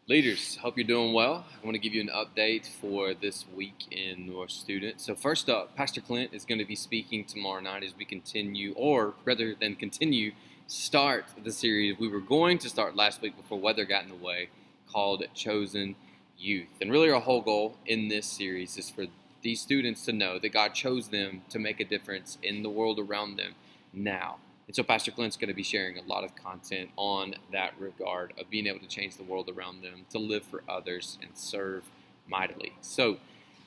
Leaders, hope you're doing well. I want to give you an update for this week in North Student. So first up, Pastor Clint is going to be speaking tomorrow night as we continue, or rather than continue, start the series we were going to start last week before weather got in the way, called Chosen Youth. And really our whole goal in this series is for these students to know that God chose them to make a difference in the world around them now. And so Pastor Clint's going to be sharing a lot of content on that regard of being able to change the world around them, to live for others, and serve mightily. So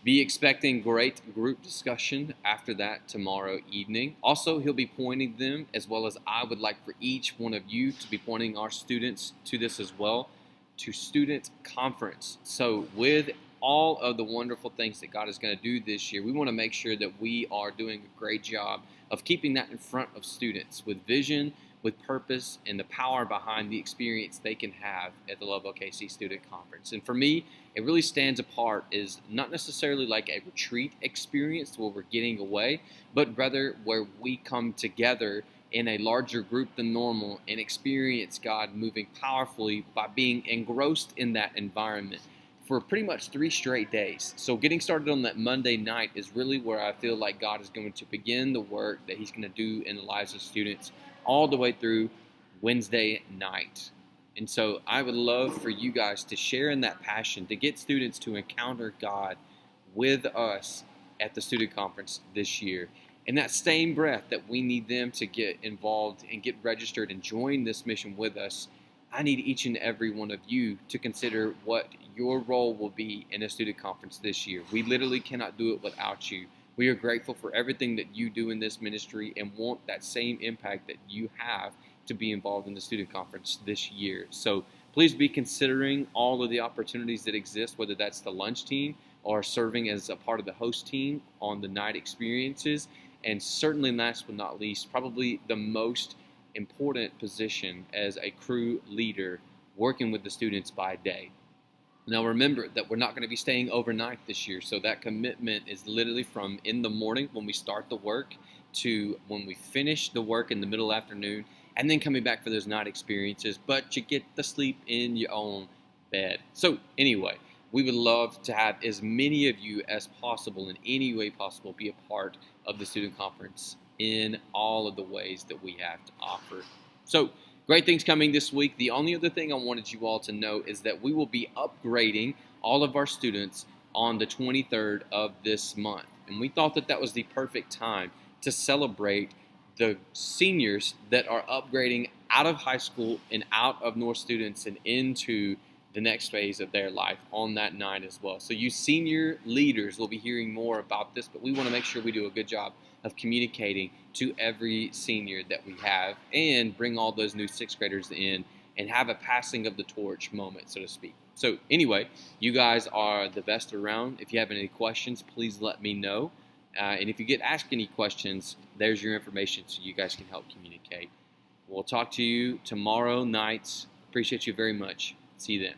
be expecting great group discussion after that tomorrow evening. Also, he'll be pointing them, as well as I would like for each one of you to be pointing our students to this as well, to student conference. So with all of the wonderful things that God is going to do this year, we want to make sure that we are doing a great job of keeping that in front of students with vision, with purpose, and the power behind the experience they can have at the Love OKC Student Conference. And for me, it really stands apart is not necessarily like a retreat experience where we're getting away, but rather where we come together in a larger group than normal and experience God moving powerfully by being engrossed in that environment for pretty much 3 straight days. So getting started on that Monday night is really where I feel like God is going to begin the work that He's going to do in the lives of students all the way through Wednesday night. And so I would love for you guys to share in that passion, to get students to encounter God with us at the student conference this year. In that same breath that we need them to get involved and get registered and join this mission with us, I need each and every one of you to consider what your role will be in a student conference this year. We literally cannot do it without you. We are grateful for everything that you do in this ministry and want that same impact that you have to be involved in the student conference this year. So please be considering all of the opportunities that exist, whether that's the lunch team or serving as a part of the host team on the night experiences. And certainly last but not least, probably the most important position as a crew leader working with the students by day. Now remember that we're not going to be staying overnight this year, so that commitment is literally from in the morning when we start the work to when we finish the work in the middle afternoon, and then coming back for those night experiences, but you get to sleep in your own bed. So anyway, we would love to have as many of you as possible, in any way possible, be a part of the student conference in all of the ways that we have to offer. So great things coming this week. The only other thing I wanted you all to know is that we will be upgrading all of our students on the 23rd of this month. And we thought that that was the perfect time to celebrate the seniors that are upgrading out of high school and out of North Students and into the next phase of their life on that night as well. So you senior leaders will be hearing more about this, but we want to make sure we do a good job of communicating to every senior that we have and bring all those new 6th graders in and have a passing of the torch moment, so to speak. So anyway, you guys are the best around. If you have any questions, please let me know. And if you get asked any questions, there's your information so you guys can help communicate. We'll talk to you tomorrow night. Appreciate you very much. See you then.